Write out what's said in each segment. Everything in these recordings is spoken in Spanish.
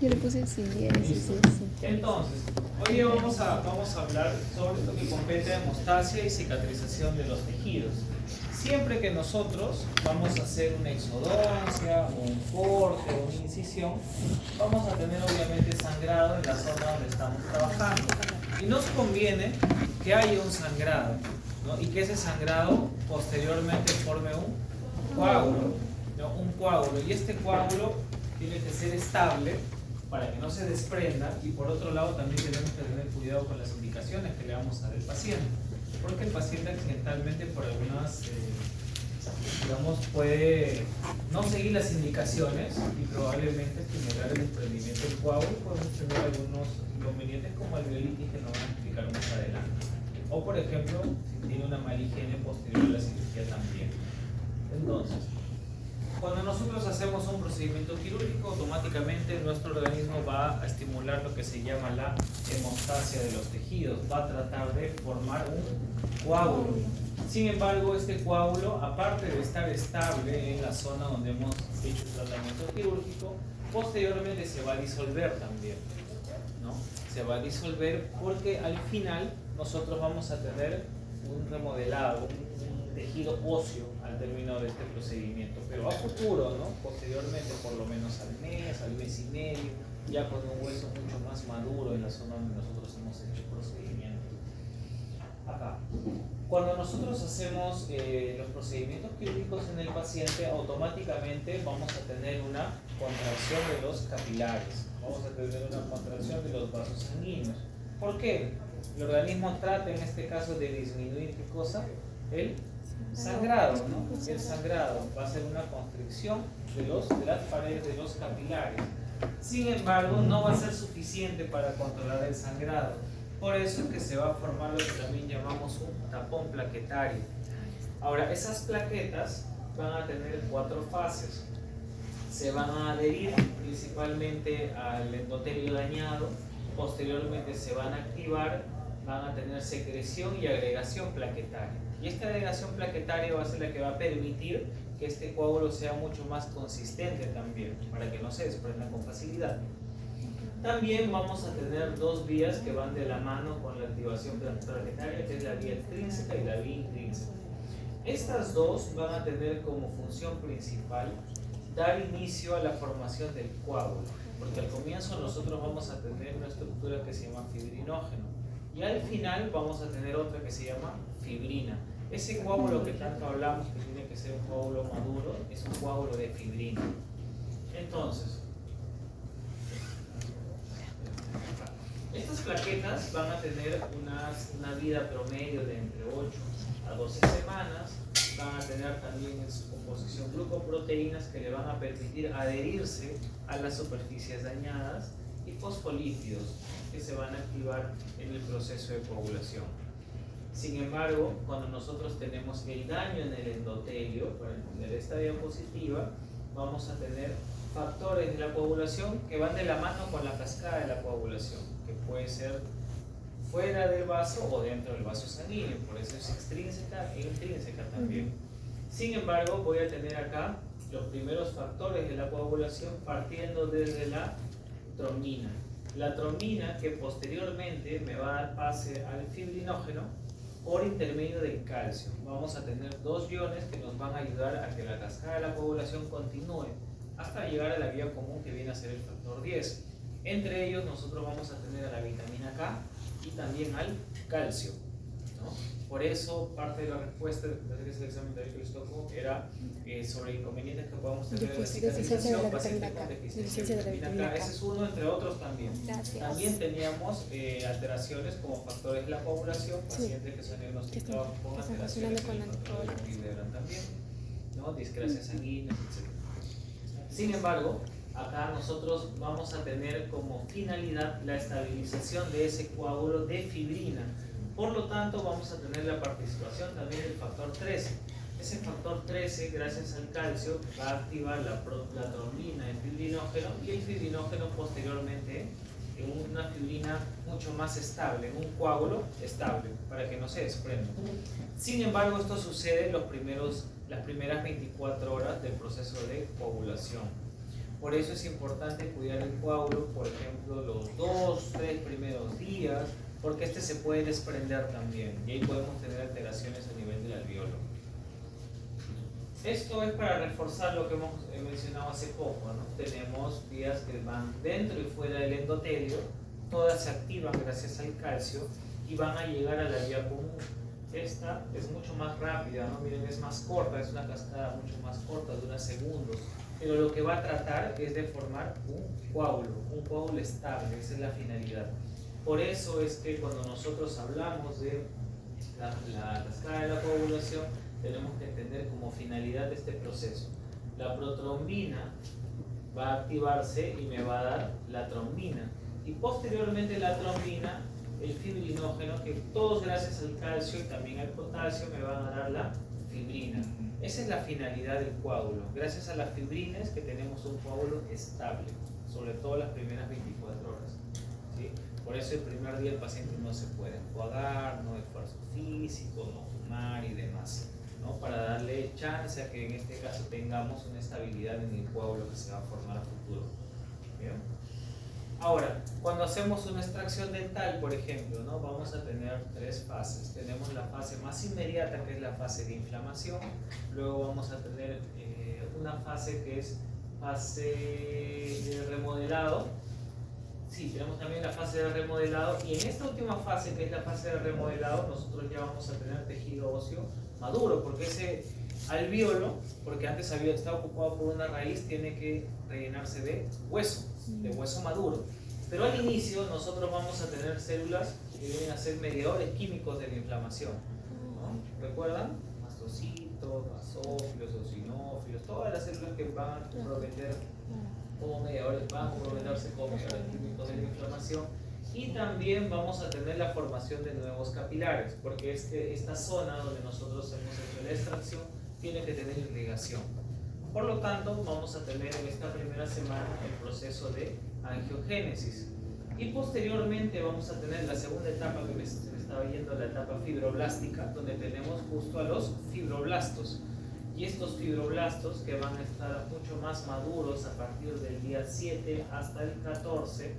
Yo le puse sin 10, sí, sí. Entonces, hoy día vamos a hablar sobre lo que compete a hemostasia y cicatrización de los tejidos. Siempre que nosotros vamos a hacer una exodoncia, un corte o una incisión, vamos a tener obviamente sangrado en la zona donde estamos trabajando. Y nos conviene que haya un sangrado, ¿no? Y que ese sangrado posteriormente forme un coágulo, ¿no? Un coágulo. Y este coágulo tiene que ser estable para que no se desprenda, y por otro lado también tenemos que tener cuidado con las indicaciones que le vamos a dar al paciente, porque el paciente accidentalmente por algunas, digamos, puede no seguir las indicaciones y probablemente generar el desprendimiento del coágulo. Podemos tener algunos inconvenientes como alveolitis que nos van a explicar más adelante, o por ejemplo si tiene una mala higiene posterior a la cirugía también. Entonces, cuando nosotros hacemos un procedimiento quirúrgico, automáticamente nuestro organismo va a estimular lo que se llama la hemostasia de los tejidos, va a tratar de formar un coágulo. Sin embargo, este coágulo, aparte de estar estable en la zona donde hemos hecho el tratamiento quirúrgico, posteriormente se va a disolver también, ¿no? Se va a disolver porque al final nosotros vamos a tener un remodelado, un tejido óseo al término de este procedimiento, pero a futuro, ¿no? Posteriormente, por lo menos al mes y medio, ya con un hueso mucho más maduro en la zona donde nosotros hemos hecho el procedimiento. Acá, cuando nosotros hacemos los procedimientos quirúrgicos en el paciente, automáticamente vamos a tener una contracción de los capilares, vamos a tener una contracción de los vasos sanguíneos. ¿Por qué? El organismo trata en este caso de disminuir, ¿qué cosa? El sangrado, ¿no? El sangrado va a ser una constricción de las paredes de los capilares. Sin embargo, no va a ser suficiente para controlar el sangrado. Por eso es que se va a formar lo que también llamamos un tapón plaquetario. Ahora, esas plaquetas van a tener 4 fases. Se van a adherir principalmente al endotelio dañado, posteriormente se van a activar, van a tener secreción y agregación plaquetaria. Y esta agregación plaquetaria va a ser la que va a permitir que este coágulo sea mucho más consistente también, para que no se desprenda con facilidad. También vamos a tener 2 vías que van de la mano con la activación plaquetaria, que es la vía extrínseca y la vía intrínseca. Estas dos van a tener como función principal dar inicio a la formación del coágulo, porque al comienzo nosotros vamos a tener una estructura que se llama fibrinógeno y al final vamos a tener otra que se llama fibrina. Ese coágulo que tanto hablamos que tiene que ser un coágulo maduro es un coágulo de fibrina. Entonces, estas plaquetas van a tener una vida promedio de entre 8 a 12 semanas, van a tener también en su composición glucoproteínas que le van a permitir adherirse a las superficies dañadas y fosfolípidos que se van a activar en el proceso de coagulación. Sin embargo, cuando nosotros tenemos el daño en el endotelio, para entender esta diapositiva, vamos a tener factores de la coagulación que van de la mano con la cascada de la coagulación, que puede ser fuera del vaso o dentro del vaso sanguíneo, por eso es extrínseca e intrínseca también. Sin embargo, voy a tener acá los primeros factores de la coagulación partiendo desde la trombina. La trombina que posteriormente me va a dar pase al fibrinógeno por intermedio del calcio. Vamos a tener 2 iones que nos van a ayudar a que la cascada de la coagulación continúe hasta llegar a la vía común que viene a ser el factor 10. Entre ellos nosotros vamos a tener a la vitamina K y también al calcio, ¿no? Por eso parte de la respuesta, desde que es el examen de que les tocó, era sobre inconvenientes que podamos tener en la cicatrización, pacientes con deficiencia de vitamina K. Ese es uno entre otros también. Gracias. También teníamos alteraciones como factores de la coagulación, pacientes que son diagnosticados con alteraciones en el factor de Willebrand también, ¿no? Discrasia sanguínea, etc. Sin embargo, acá nosotros vamos a tener como finalidad la estabilización de ese coágulo de fibrina. Por lo tanto, vamos a tener la participación también del factor 13. Ese factor 13, gracias al calcio, va a activar la trombina, el fibrinógeno, y el fibrinógeno posteriormente en una fibrina mucho más estable, en un coágulo estable, para que no se desprenda. Sin embargo, esto sucede en las primeras 24 horas del proceso de coagulación. Por eso es importante cuidar el coágulo, por ejemplo, los 2-3 primeros días, porque este se puede desprender también y ahí podemos tener alteraciones a nivel del alveolo. Esto es para reforzar lo que hemos mencionado hace poco, ¿no? Tenemos vías que van dentro y fuera del endotelio, todas se activan gracias al calcio y van a llegar a la vía común. Esta es mucho más rápida, ¿no? Miren, es más corta, es una cascada mucho más corta, dura segundos, pero lo que va a tratar es de formar un coágulo estable, esa es la finalidad. Por eso es que cuando nosotros hablamos de la cascada de la coagulación, tenemos que entender como finalidad de este proceso. La protrombina va a activarse y me va a dar la trombina. Y posteriormente la trombina, el fibrinógeno, que todos gracias al calcio y también al potasio me van a dar la fibrina. Esa es la finalidad del coágulo. Gracias a las fibrinas que tenemos un coágulo estable, sobre todo las primeras 24 horas. ¿Sí? Por eso el primer día el paciente no se puede enjuagar, no esfuerzo físico, no fumar y demás, ¿no? Para darle chance a que en este caso tengamos una estabilidad en el coágulo que se va a formar a futuro. ¿Bien? Ahora, cuando hacemos una extracción dental, por ejemplo, ¿no? Vamos a tener 3 fases. Tenemos la fase más inmediata, que es la fase de inflamación. Luego vamos a tener una fase que es fase de remodelado. Sí, tenemos también la fase de remodelado. Y en esta última fase, que es la fase de remodelado, nosotros ya vamos a tener tejido óseo maduro, porque ese alveolo, porque antes había estado ocupado por una raíz, tiene que rellenarse de hueso maduro. Pero al inicio nosotros vamos a tener células que vienen a ser mediadores químicos de la inflamación, ¿no? ¿Recuerdan? Mastocitos, basófilos, eosinófilos, todas las células que van a comprometer como mediadores, van a comprometerse como mediadores químicos de la inflamación. Y también vamos a tener la formación de nuevos capilares, porque esta zona donde nosotros hemos hecho la extracción tiene que tener irrigación. Por lo tanto, vamos a tener en esta primera semana el proceso de angiogénesis. Y posteriormente vamos a tener la segunda etapa, que me estaba yendo, la etapa fibroblástica, donde tenemos justo a los fibroblastos. Y estos fibroblastos, que van a estar mucho más maduros a partir del día 7 hasta el 14,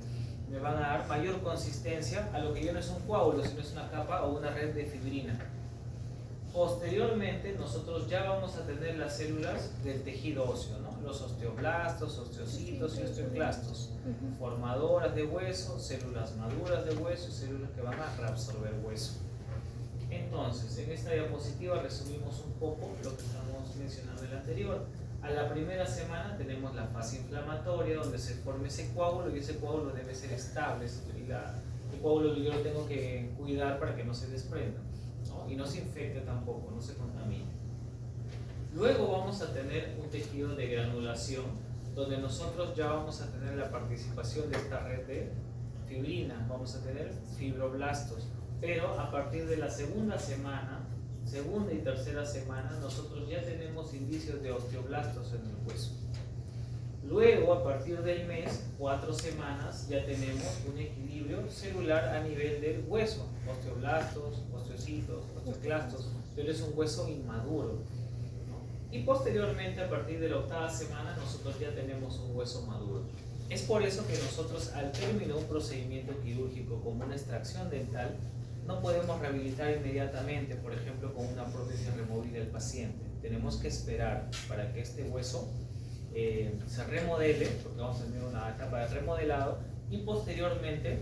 me van a dar mayor consistencia a lo que ya no es un coágulo, sino es una capa o una red de fibrina. Posteriormente, nosotros ya vamos a tener las células del tejido óseo, ¿no? Los osteoblastos, osteocitos y osteoclastos, formadoras de hueso, células maduras de hueso y células que van a reabsorber hueso. Entonces, en esta diapositiva resumimos un poco lo que estamos mencionando en el anterior. A la primera semana tenemos la fase inflamatoria, donde se forma ese coágulo, y ese coágulo debe ser estable. El coágulo yo lo tengo que cuidar para que no se desprenda, ¿no? Y no se infecte tampoco, no se contamine. Luego vamos a tener un tejido de granulación, donde nosotros ya vamos a tener la participación de esta red de fibrina, vamos a tener fibroblastos. Pero a partir de la segunda y tercera semana, nosotros ya tenemos indicios de osteoblastos en el hueso. Luego, a partir del mes, 4 semanas, ya tenemos un equilibrio celular a nivel del hueso. Osteoblastos, osteocitos, osteoclastos, pero es un hueso inmaduro, ¿no? Y posteriormente, a partir de la 8ª semana, nosotros ya tenemos un hueso maduro. Es por eso que nosotros, al término de un procedimiento quirúrgico como una extracción dental, no podemos rehabilitar inmediatamente, por ejemplo, con una prótesis removible al paciente. Tenemos que esperar para que este hueso se remodele, porque vamos a tener una etapa de remodelado, y posteriormente,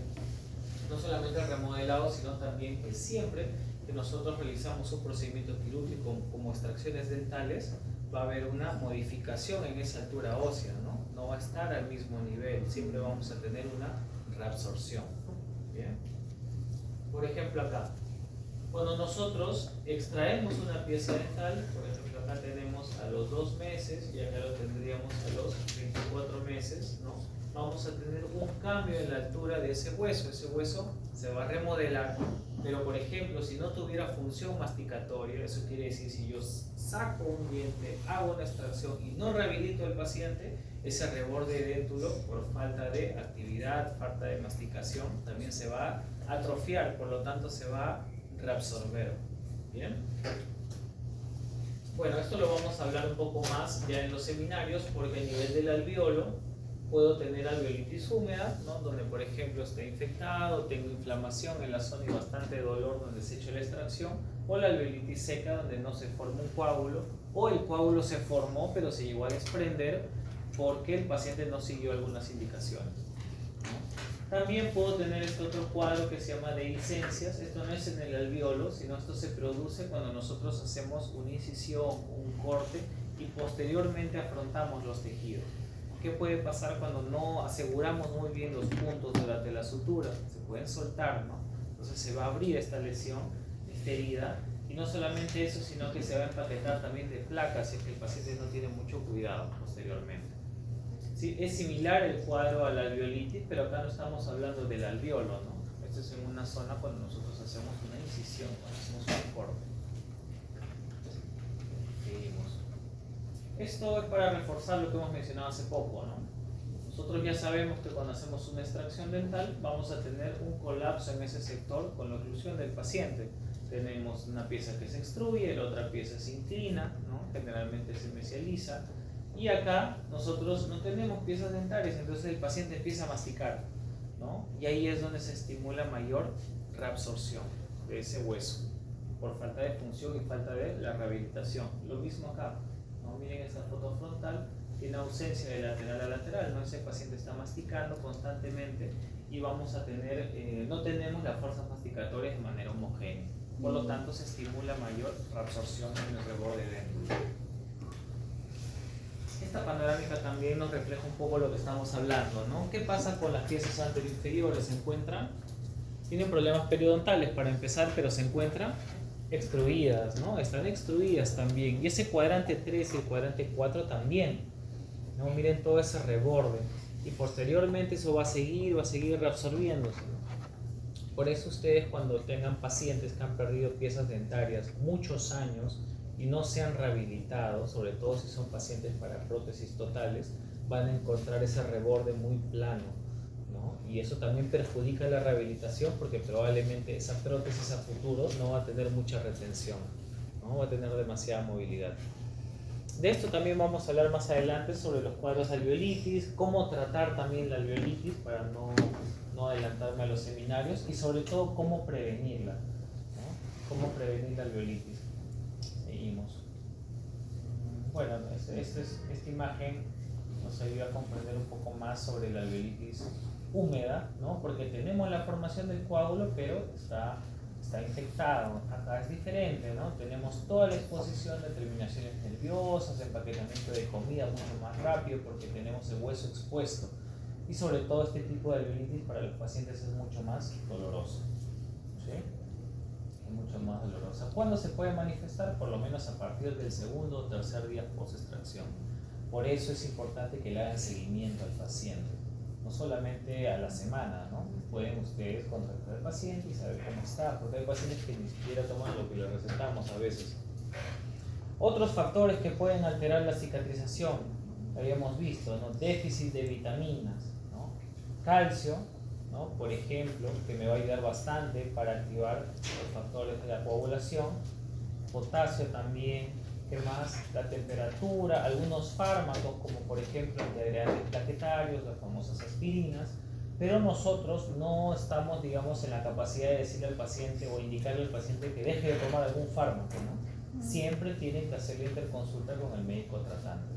no solamente el remodelado, sino también que siempre que nosotros realizamos un procedimiento quirúrgico como extracciones dentales, va a haber una modificación en esa altura ósea, ¿no? No va a estar al mismo nivel, siempre vamos a tener una reabsorción. ¿Bien? Por ejemplo, acá, cuando nosotros extraemos una pieza dental, por ejemplo, acá tenemos a los 2 meses y acá lo tendríamos a los 24 meses, ¿no? Vamos a tener un cambio en la altura de ese hueso se va a remodelar, pero por ejemplo, si no tuviera función masticatoria, eso quiere decir, si yo saco un diente, hago una extracción y no rehabilito al paciente, ese reborde dentulo, por falta de actividad, falta de masticación, también se va a atrofiar, por lo tanto se va a reabsorber. ¿Bien? Bueno, esto lo vamos a hablar un poco más ya en los seminarios, porque a nivel del alveolo puedo tener alveolitis húmeda, ¿no? Donde por ejemplo está infectado, tengo inflamación en la zona y bastante dolor donde se ha hecho la extracción, o la alveolitis seca donde no se forma un coágulo, o el coágulo se formó pero se llegó a desprender porque el paciente no siguió algunas indicaciones, ¿no? También puedo tener este otro cuadro que se llama dehiscencias. Esto no es en el alveolo, sino esto se produce cuando nosotros hacemos una incisión, un corte y posteriormente afrontamos los tejidos. ¿Qué puede pasar cuando no aseguramos muy bien los puntos durante la sutura? Se pueden soltar, ¿no? Entonces se va a abrir esta lesión, esta herida, y no solamente eso, sino que se va a empaquetar también de placas si es que el paciente no tiene mucho cuidado posteriormente. ¿Sí? Es similar el cuadro a la alveolitis, pero acá no estamos hablando del alveolo, ¿no? Esto es en una zona cuando nosotros hacemos una incisión, cuando hacemos un corte. Seguimos. Esto es para reforzar lo que hemos mencionado hace poco, ¿no? Nosotros ya sabemos que cuando hacemos una extracción dental vamos a tener un colapso en ese sector con la oclusión del paciente. Tenemos una pieza que se extruye, la otra pieza se inclina, ¿no? Generalmente se mesializa. Y acá nosotros no tenemos piezas dentarias, entonces el paciente empieza a masticar, ¿no? Y ahí es donde se estimula mayor reabsorción de ese hueso por falta de función y falta de la rehabilitación. Lo mismo acá, ¿no? Miren esta foto frontal, tiene ausencia de lateral a lateral, ¿no? Ese paciente está masticando constantemente y vamos a tener, no tenemos las fuerzas masticatorias de manera homogénea, por lo tanto se estimula mayor reabsorción en el reborde dental. Esta panorámica también nos refleja un poco lo que estamos hablando, ¿no? ¿Qué pasa con las piezas anteroinferiores? ¿Se encuentran? Tienen problemas periodontales para empezar, pero se encuentran extruidas, ¿no? Están extruidas también. Y ese cuadrante 3 y el cuadrante 4 también, ¿no? Miren todo ese reborde. Y posteriormente eso va a seguir reabsorbiéndose, ¿no? Por eso ustedes cuando tengan pacientes que han perdido piezas dentarias muchos años y no se han rehabilitado, sobre todo si son pacientes para prótesis totales, van a encontrar ese reborde muy plano, ¿no? Y eso también perjudica la rehabilitación porque probablemente esa prótesis a futuro no va a tener mucha retención, ¿no? Va a tener demasiada movilidad. De esto también vamos a hablar más adelante sobre los cuadros de alveolitis, cómo tratar también la alveolitis para no adelantarme a los seminarios y sobre todo cómo prevenirla, ¿no? Cómo prevenir la alveolitis. Seguimos. Bueno, esta imagen nos ayuda a comprender un poco más sobre la alveolitis húmeda, ¿no? Porque tenemos la formación del coágulo, pero está infectado. Acá es diferente, ¿no? Tenemos toda la exposición de terminaciones nerviosas, empaquetamiento de comida mucho más rápido porque tenemos el hueso expuesto. Y sobre todo este tipo de alveolitis para los pacientes es mucho más doloroso, ¿sí? Mucho más dolorosa. ¿Cuándo se puede manifestar? Por lo menos a partir del segundo o tercer día post extracción. Por eso es importante que le hagan seguimiento al paciente, no solamente a la semana, ¿no? Pueden ustedes contactar al paciente y saber cómo está, porque hay pacientes que ni siquiera toman lo que les recetamos a veces. Otros factores que pueden alterar la cicatrización, habíamos visto, ¿no? Déficit de vitaminas, ¿no? Calcio, ¿no? Por ejemplo, que me va a ayudar bastante para activar los factores de la coagulación. Potasio también, ¿qué más? La temperatura, algunos fármacos como por ejemplo antiagregantes plaquetarios, las famosas aspirinas, pero nosotros no estamos, digamos, en la capacidad de decirle al paciente o indicarle al paciente que deje de tomar algún fármaco, ¿no? Siempre tienen que hacer la interconsulta con el médico tratante.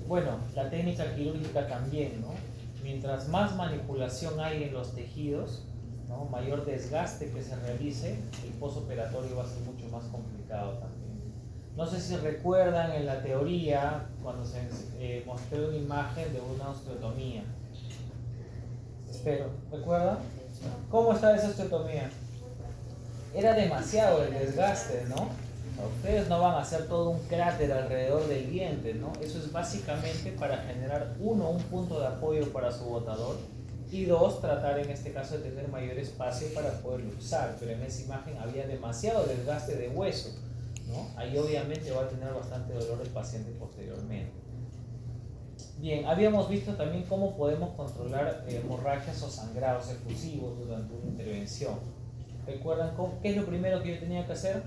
Bueno, la técnica quirúrgica también, ¿no? Mientras más manipulación hay en los tejidos, ¿no? Mayor desgaste que se realice, el postoperatorio va a ser mucho más complicado también. No sé si recuerdan en la teoría cuando se mostró una imagen de una osteotomía. Espero, ¿recuerdan? ¿Cómo está esa osteotomía? Era demasiado el desgaste, ¿no? Ustedes no van a hacer todo un cráter alrededor del diente, ¿no? Eso es básicamente para generar, uno, un punto de apoyo para su botador y dos, tratar en este caso de tener mayor espacio para poder luxar, pero en esa imagen había demasiado desgaste de hueso, ¿no? Ahí obviamente va a tener bastante dolor el paciente posteriormente. Bien, habíamos visto también cómo podemos controlar hemorragias o sangrados efusivos durante una intervención. ¿Recuerdan qué es lo primero que yo tenía que hacer?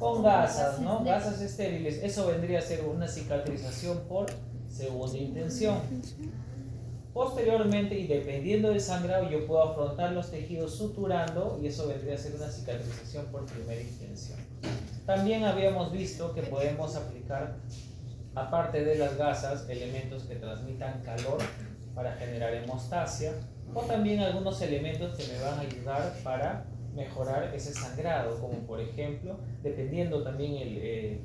con gasas, ¿no? Gasas estériles. Eso vendría a ser una cicatrización por segunda intención. Posteriormente, y dependiendo del sangrado, yo puedo afrontar los tejidos suturando y eso vendría a ser una cicatrización por primera intención. También habíamos visto que podemos aplicar, aparte de las gasas, elementos que transmitan calor para generar hemostasia o también algunos elementos que me van a ayudar para mejorar ese sangrado, como por ejemplo, dependiendo también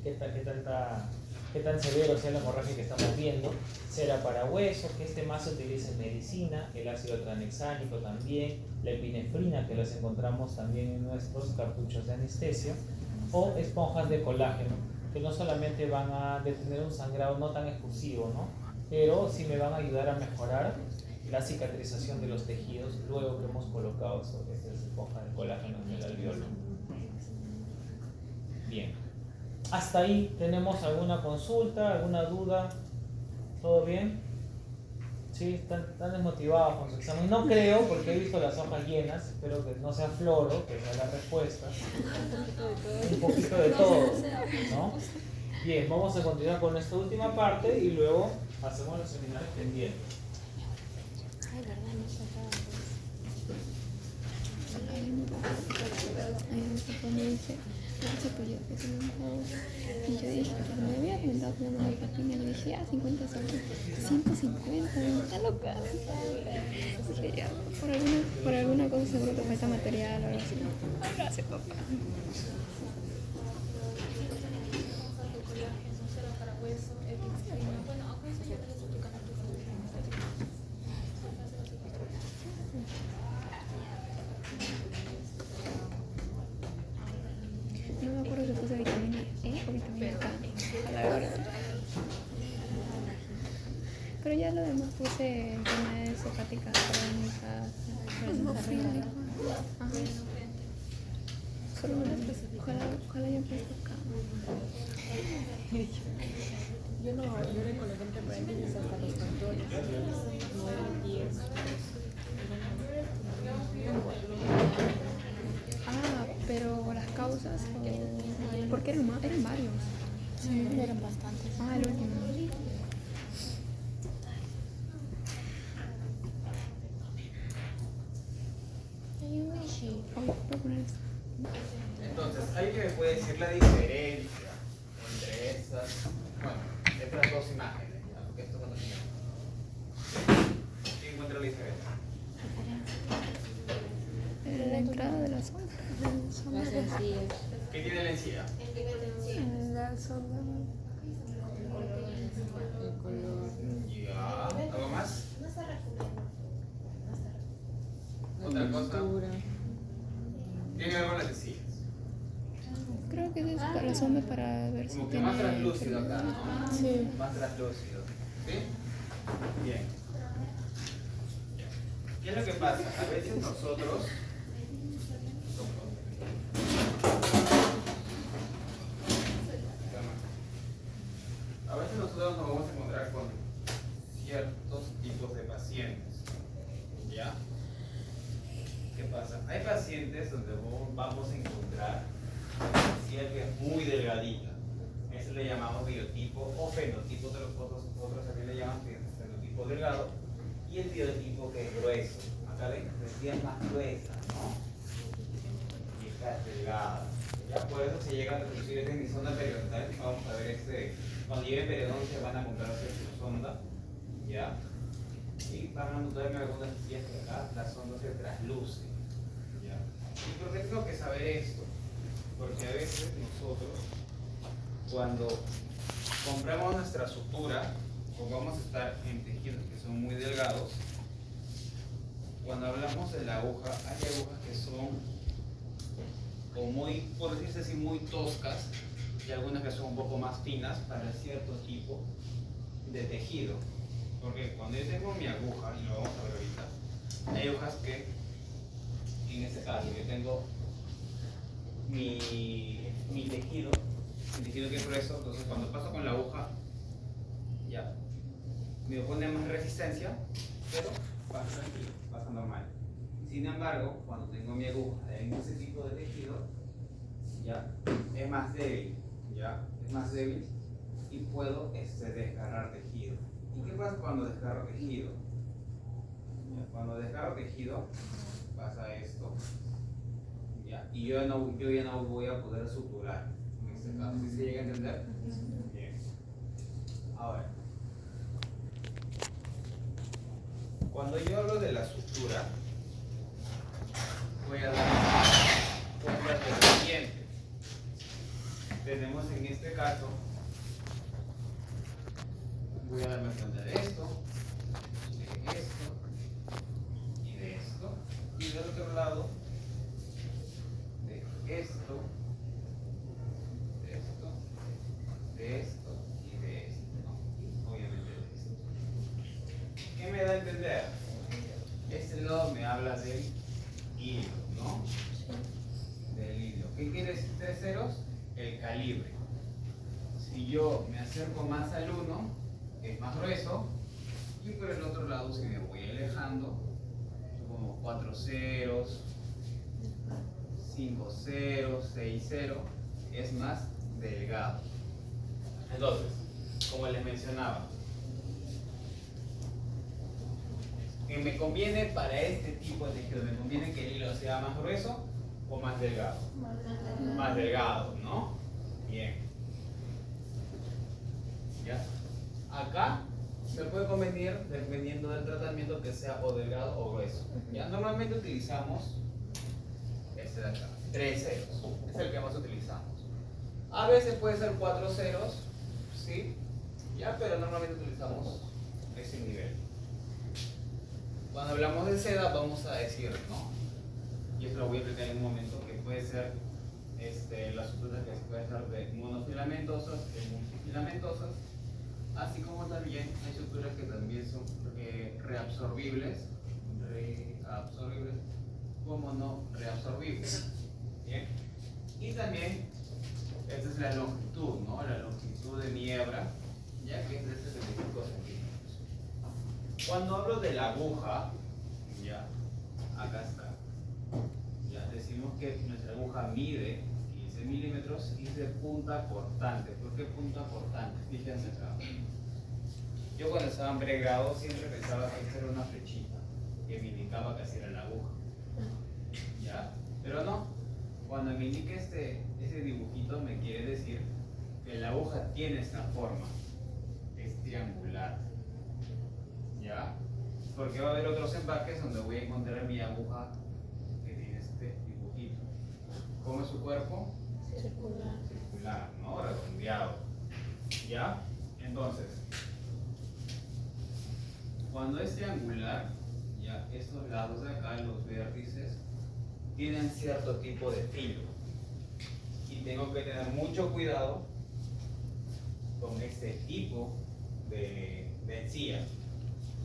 qué tan severo sea la hemorragia que estamos viendo, cera para hueso, que más se utiliza en medicina, el ácido tranexámico también, la epinefrina que las encontramos también en nuestros cartuchos de anestesia, o esponjas de colágeno, que no solamente van a detener un sangrado no tan efusivo, ¿no? Pero sí me van a ayudar a mejorar la cicatrización de los tejidos luego que hemos colocado estas esponjas de colágeno en el alveolo. Bien. Hasta ahí, ¿tenemos alguna consulta, alguna duda? ¿Todo bien? Sí, están desmotivados con su examen. No creo, porque he visto las hojas llenas. Espero que no sea floro, que sea la respuesta. Un poquito de todo, ¿no? Bien, vamos a continuar con esta última parte y luego hacemos los seminarios pendientes. Ay, verdad, no se acaba. Me dice, y yo dije, pero me había comentado que no me patina, le dije, 50 soles, 150, está loca. Dije, ya, por alguna cosa seguro que falta material o algo así. Gracias, papá. No me acuerdo si puse vitamina E o vitamina K a la hora. Pero ya lo demás puse enfermedades hepáticas crónicas, solo una vez. Ojalá yo puesto acá. Yo no lloré con la gente por ahí hasta los controles. 9, 10. Pero las causas, porque eran varios. Sí, eran bastantes. El último. Hay un wishi. Voy a poner esto. Entonces, ¿alguien me puede decir la diferencia entre estas dos imágenes? ¿Ya? Porque esto no tiene. ¿Quién encuentra la diferencia? La entrada de la sonda. Las sencillas. ¿Qué tiene la encía? La sonda. El color. Ya. ¿Algo más? La Otra cosa. textura. ¿Tiene algo en las encías? Creo que es para la sonda para ver si Como que tiene. más translúcido acá, ¿no? Sí. Más translúcido. ¿Sí? Bien. ¿Qué es lo que pasa? A veces nosotros nos vamos a encontrar con ciertos tipos de pacientes. ¿Ya? ¿Qué pasa? Hay pacientes donde vamos a encontrar una encía que es muy delgadita. Eso le llamamos biotipo o fenotipo, de los otros también le llaman fenotipo delgado. Y el biotipo que es grueso. Acá la encía es más gruesa, ¿no? Y esta es delgada. Ya por eso se llega a reducir en mi sonda periodontal. Vamos a ver cuando lleguen periodoncia van a comprar su sonda. ¿Ya? Y van a notarme algunas encías que acá la sonda se trasluce. ¿Ya? ¿Y por qué tengo que saber esto? Porque a veces nosotros, cuando compramos nuestra sutura, o vamos a estar en tejidos que son muy delgados, cuando hablamos de la aguja, hay agujas que son o muy, por decirse así, muy toscas, y algunas que son un poco más finas para cierto tipo de tejido. Porque cuando yo tengo mi aguja, y lo vamos a ver ahorita, hay agujas que, en este caso, yo tengo mi tejido que es grueso, entonces cuando paso con la aguja, ya, me opone más resistencia, pero pasa tranquilo, pasa normal. Sin embargo, cuando tengo mi aguja en ese tipo de tejido, ¿ya? Es más débil, ¿ya? Es más débil y puedo desgarrar tejido. ¿Y qué pasa cuando desgarro tejido? ¿Ya? Cuando desgarro tejido pasa esto, ¿ya? Y yo ya no voy a poder suturar en este caso. ¿Sí se llega a entender? Bien. Ahora, cuando yo hablo de la sutura, voy a dar cuenta de lo siguiente. Tenemos en este caso, voy a darme cuenta de esto y de esto, y del otro lado de esto, de esto, de esto y de esto, ¿no? Obviamente de esto. ¿Qué me da a entender? Este lado me habla del hilo, ¿no? Del hilo. ¿Qué quiere decir tres ceros? El calibre. Si yo me acerco más al 1, es más grueso, y por el otro lado, si me voy alejando, como 4 ceros, 5 ceros, 6 ceros, es más delgado. Entonces, como les mencionaba, que me conviene para este tipo de tejido, me conviene que el hilo sea más grueso o más delgado. Más delgado, ¿no? Bien. ¿Ya? Acá me puede convenir, dependiendo del tratamiento, que sea o delgado o grueso. ¿Ya? Normalmente utilizamos este de acá, 3 ceros, es el que más utilizamos. A veces puede ser 4 ceros, ¿sí? ¿Ya? Pero normalmente utilizamos ese nivel. Cuando hablamos de seda vamos a decir, ¿no? Y eso lo voy a explicar en un momento, que puede ser las suturas que se pueden hacer de monofilamentosas, de multifilamentosas, así como también hay suturas que también son reabsorbibles, como no reabsorbibles. Bien. Y también, esta es la longitud, ¿no? La longitud de mi hebra, ya que es de 75 centímetros. Cuando hablo de la aguja, ya, acá está. Ya decimos que nuestra aguja mide 15 milímetros y es de punta cortante. ¿Por qué punta cortante? Fíjense acá. Yo cuando estaba en pregrado siempre pensaba que esta era una flechita que me indicaba que así era la aguja. ¿Ya? Pero no. Cuando me indique ese dibujito me quiere decir que la aguja tiene esta forma. Es triangular. ¿Ya? Porque va a haber otros empaques donde voy a encontrar mi aguja que tiene este dibujito. ¿Cómo es su cuerpo? Circular. Circular, ¿no? Redondeado. ¿Ya? Entonces, cuando es triangular, ya estos lados de acá, los vértices, tienen cierto tipo de filo. Y tengo que tener mucho cuidado con este tipo de encía.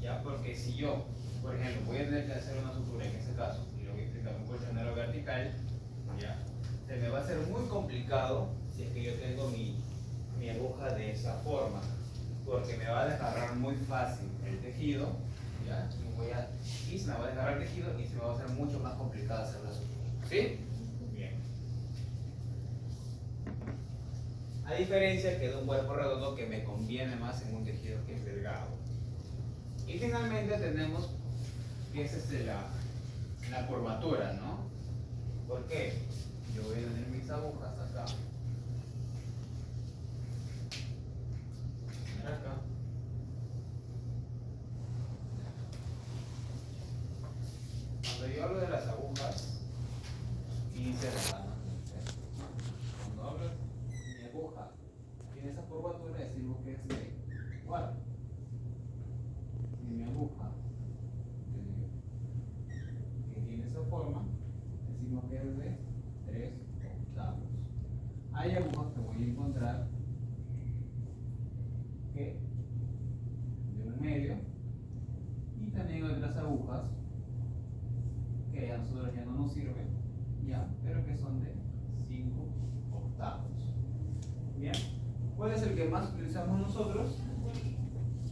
¿Ya? Porque si yo, por ejemplo, voy a tener que hacer una sutura en este caso, y lo voy a explicar un colchonero vertical, ¿ya? Se me va a hacer muy complicado si es que yo tengo mi aguja de esa forma, porque me va a desgarrar muy fácil el tejido, ¿ya? Y se me va a desgarrar el tejido y se me va a hacer mucho más complicado hacer la sutura. ¿Sí? Bien. A diferencia que de un cuerpo redondo que me conviene más en un tejido que es delgado. Y finalmente tenemos que es la curvatura, ¿no? ¿Por qué? Yo voy a tener mis agujas acá. Acá. Cuando yo hablo de las agujas, inicia acá, ¿no? Cuando hablo de mi aguja tiene esa curvatura, decimos que es de 4. Y mi aguja que tiene esa forma, decimos que es de 3 octavos. Hay agujas que voy a encontrar que de 1/2, y también otras agujas que a nosotros ya no nos sirven, ya, pero que son de 5 octavos. Bien, ¿cuál es el que más utilizamos nosotros?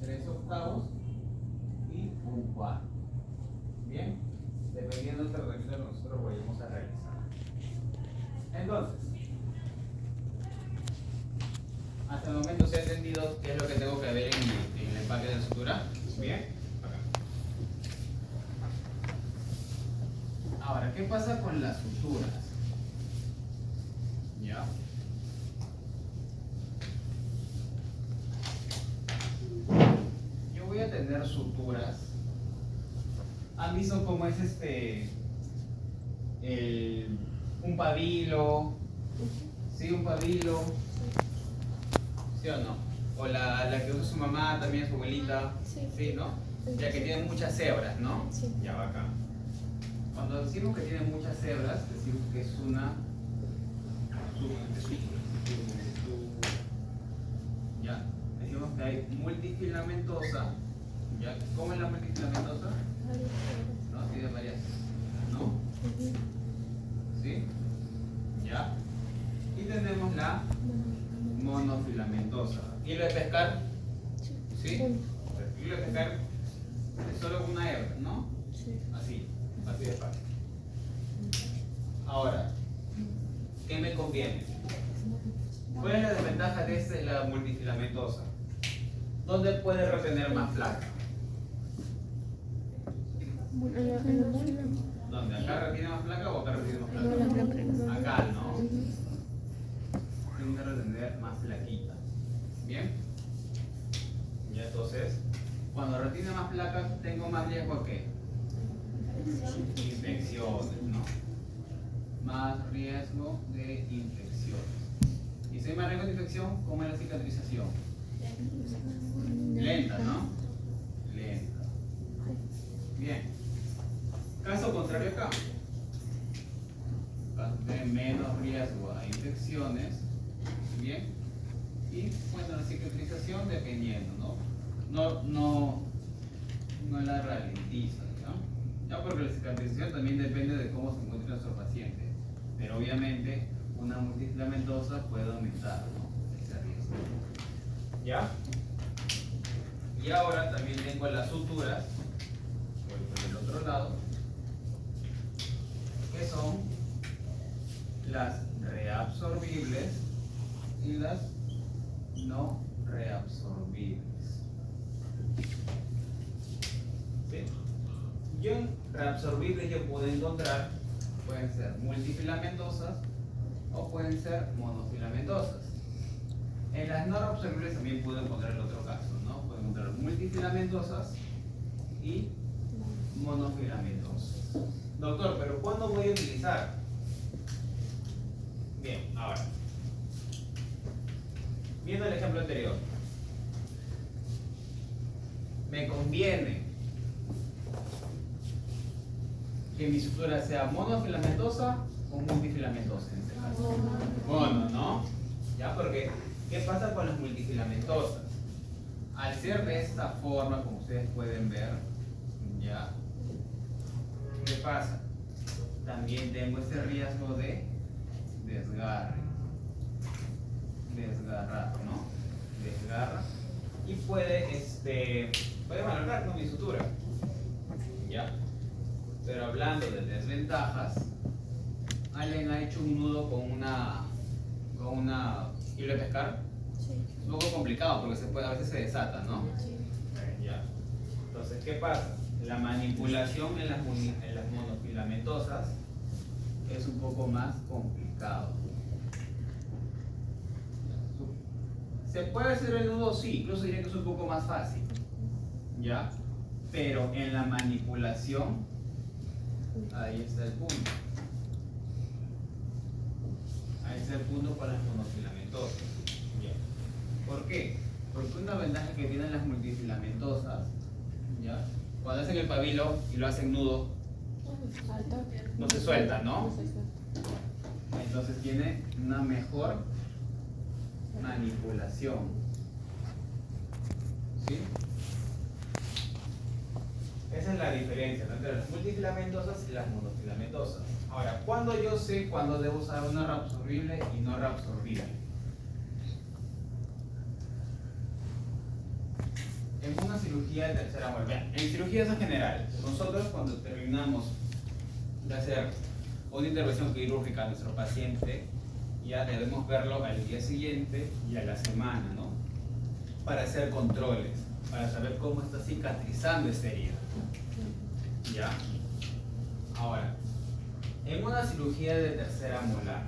3 octavos y 1/4. Bien, dependiendo del tratamiento que nosotros vayamos a realizar. Entonces, la sutura? Bien. Acá. Ahora, ¿qué pasa con las suturas? ¿Ya? Yo voy a tener suturas. ¿Han visto cómo es un pabilo? ¿Sí? Un pabilo. ¿Sí o no? O la que usa su mamá, también su abuelita. Sí, ¿no? Ya que tiene muchas hebras, ¿no? Sí. Ya va acá. Cuando decimos que tiene muchas hebras, decimos que es una ya. Decimos que hay multifilamentosa. ¿Ya? ¿Cómo es la multifilamentosa? No, tiene varias. ¿No? ¿Sí? ¿Ya? Y tenemos la monofilamentosa. ¿Hilo de pescar? ¿Sí? Hilo de pescar es solo una hebra, ¿no? Sí. Así de fácil. Ahora, ¿qué me conviene? ¿Cuál es la desventaja de la multifilamentosa? ¿Dónde puede retener más placa? ¿Dónde? ¿Acá retiene más placa o acá retiene más placa? Acá, ¿no? Tiene que retener más plaquita. ¿Bien? Ya entonces, cuando retiene más placa, tengo más riesgo a qué? Infecciones, ¿no? Más riesgo de infecciones. Y si hay más riesgo de infección, ¿cómo es la cicatrización? Lenta, ¿no? Lenta. Bien. Caso contrario acá. De menos riesgo a infecciones. Bien. Y bueno, la cicatrización dependiendo, ¿no? No la ralentiza, ¿no? Ya porque la cicatrización también depende de cómo se encuentre nuestro paciente. Pero obviamente una multifilamentosa puede aumentar, ¿no? Ese riesgo. ¿Ya? Y ahora también tengo las suturas, voy por el otro lado, que son las reabsorbibles y las no reabsorbibles. ¿Sí? Yo en reabsorbibles yo puedo encontrar, pueden ser multifilamentosas o pueden ser monofilamentosas. En las no reabsorbibles también puedo encontrar el otro caso, ¿no? Puedo encontrar multifilamentosas y monofilamentosas. Doctor, ¿pero cuándo voy a utilizar? Bien, ahora. Viendo el ejemplo anterior. Me conviene que mi sutura sea monofilamentosa o multifilamentosa en este caso. Mono, ¿no? ¿Ya? Porque, ¿qué pasa con las multifilamentosas? Al ser de esta forma, como ustedes pueden ver, ¿ya? ¿Qué pasa? También tengo ese riesgo de desgarre. Desgarrar, ¿no? Desgarra y puede malograr, ¿no? Mi sutura. ¿Ya? Pero hablando de desventajas, alguien ha hecho un nudo con una hilo de pescar. Sí. Es un poco complicado porque a veces se desata, ¿no? Ya. Entonces, ¿qué pasa? La manipulación en las monofilamentosas es un poco más complicado. ¿Se puede hacer el nudo? Sí, incluso diría que es un poco más fácil. ¿Ya? Pero en la manipulación, ahí está el punto. Ahí está el punto con las monofilamentosas. ¿Ya? ¿Por qué? Porque una ventaja que tienen las multifilamentosa, ¿ya? Cuando hacen el pabilo y lo hacen nudo, no se suelta, ¿no? Entonces tiene una mejor manipulación. ¿Sí? Esa es la diferencia, ¿no? Entre las multifilamentosas y las monofilamentosas. Ahora, ¿cuándo yo sé cuándo debo usar una reabsorbible y no reabsorbible? En una cirugía de tercera muerte. En cirugías en general, nosotros cuando terminamos de hacer una intervención quirúrgica a nuestro paciente, ya debemos verlo al día siguiente y a la semana, ¿no? Para hacer controles. para saber cómo está cicatrizando esta herida. ¿Ya? Ahora, en una cirugía de tercera molar,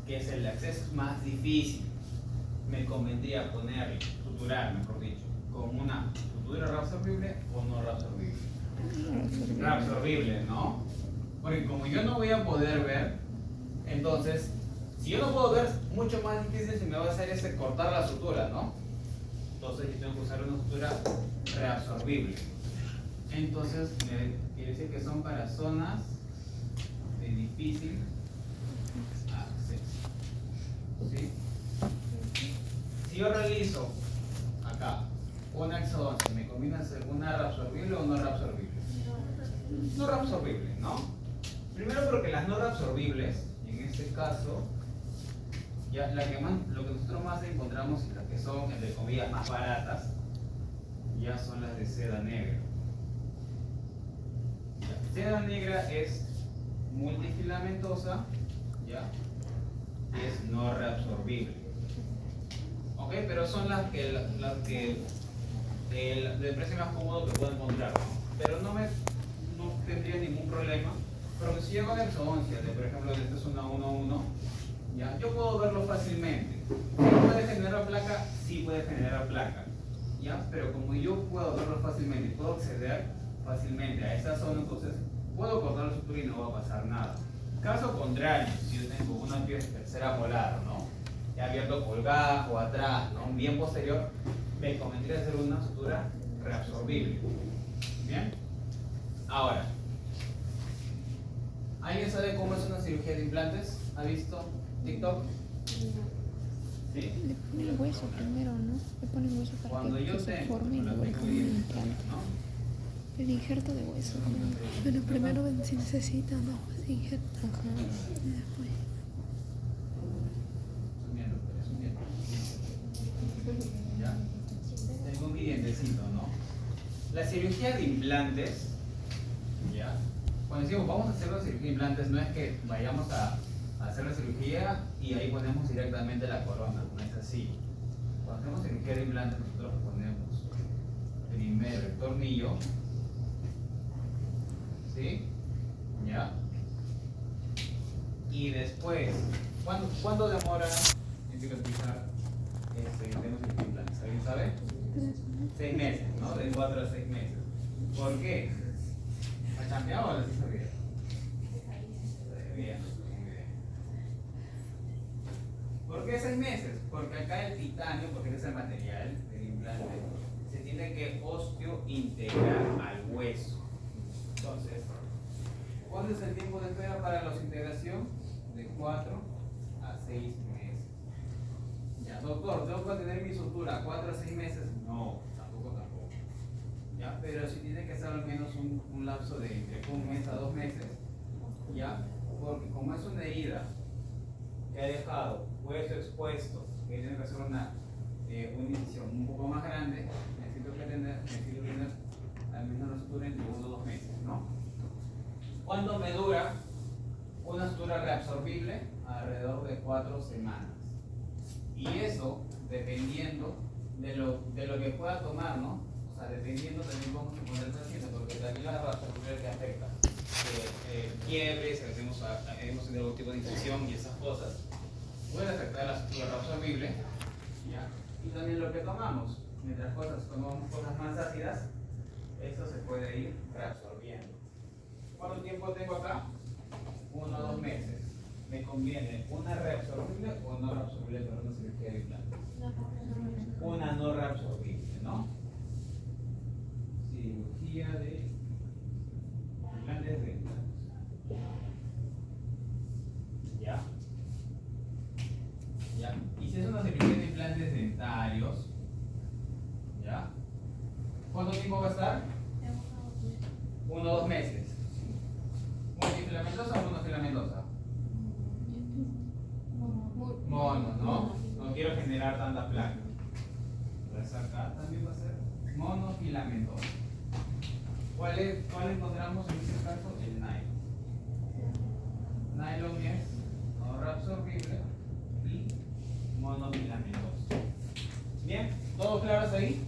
que es el acceso más difícil, me convendría ponerle, suturar, mejor dicho, con una sutura reabsorbible o no reabsorbible. Reabsorbible, ¿no? Porque como yo no voy a poder ver, entonces, si yo no puedo ver, mucho más difícil se me va a hacer ese cortar la sutura, ¿no? Entonces yo tengo que usar una sutura reabsorbible. Entonces, quiere decir que son para zonas de difícil acceso. ¿Sí? Si yo realizo acá una exodoncia, ¿me combina ser una reabsorbible o no reabsorbible? No reabsorbible, ¿no? Primero porque las no reabsorbibles, en este caso, ya lo que nosotros más encontramos y las que son, entre comillas, más baratas, ya son las de seda negra. Ya, seda negra es multifilamentosa, ya, y es no reabsorbible. Ok, pero son las que del precio más cómodo que puedo encontrar, ¿no? Pero no tendría ningún problema, porque si yo hago la exodoncia de, por ejemplo, esta es una 1-1, ya, yo puedo verlo fácilmente. ¿Puede generar placa? Sí puede generar placa, ya, pero como yo puedo verlo fácilmente y puedo acceder fácilmente a esa zona, entonces puedo cortar la sutura y no va a pasar nada. Caso contrario, si yo tengo una pieza tercera molar, ¿no? Ya abierto colgajo, atrás, ¿no? Bien posterior, me convendría hacer una sutura reabsorbible. ¿Bien? Ahora, ¿alguien sabe cómo es una cirugía de implantes? ¿Ha visto TikTok? ¿Sí? Le ponen el hueso primero, ¿no? Le ponen el hueso para Cuando que yo se tengo forme y la luego le ponen el implante. ¿no? El injerto de hueso. Bueno, primero ven si necesita, ¿no? Pues injerto. Ajá. Y después. Es un diente. ¿Ya? Tengo un dientecito, ¿no? La cirugía de implantes, ¿ya? Cuando decimos vamos a hacer la cirugía de implantes, no es que vayamos a hacer la cirugía y ahí ponemos directamente la corona, no es así. Cuando hacemos cirugía de implantes, nosotros ponemos primero el tornillo, ¿sí? ¿Ya? Y después, ¿cuánto demora en cicatrizar tenemos cirugía de implantes? ¿Alguien sabe? 6 meses, ¿no? De 4 a 6 meses. ¿Por qué? ¿Ha cambiado o lo hizo bien? Bien. ¿Por qué 6 meses? Porque acá el titanio, porque es el material del implante, se tiene que osteointegrar al hueso. Entonces, ¿cuál es el tiempo de espera para la osteointegración? De 4 a 6 meses. Ya, doctor, ¿tengo que tener mi sutura 4 a 6 meses? No, tampoco. ¿Ya? Pero sí tiene que ser al menos un lapso de entre 1 mes a 2 meses, ¿ya? Porque como es una herida que ha dejado hueso expuesto, que tiene que hacer una incisión un poco más grande, necesito tener al menos una sutura entre 1 o 2 meses, ¿no? ¿Cuánto me dura una sutura reabsorbible? Alrededor de 4 semanas. Y eso dependiendo de lo que pueda tomar, ¿no? O sea, dependiendo también cómo se pone el paciente, porque también la reabsorbible que afecta quiebres, hemos tenido algún tipo de infección y esas cosas, puede afectar la sutura reabsorbible, ¿ya? Y también lo que tomamos, mientras tomamos cosas más ácidas, esto se puede ir reabsorbiendo. ¿Cuánto tiempo tengo acá? 1 o 2 meses. ¿Me conviene una reabsorbible o no reabsorbible para una cirugía de implante? Una no reabsorbible, ¿no? Cirugía de implantes dentales. ¿Ya? ¿Ya? Y si es una cirugía de implantes dentarios, ¿ya? ¿Cuánto tiempo va a estar? 1 o 2 meses. ¿Multifilamentosa o monofilamentosa? Mono, ¿no? No quiero generar tanta placa. Entonces acá también va a ser monofilamentosa. ¿Cuál encontramos en este caso? El nylon. Nylon es no reabsorbible y monofilamentoso. Bien, ¿todo claro hasta ahí?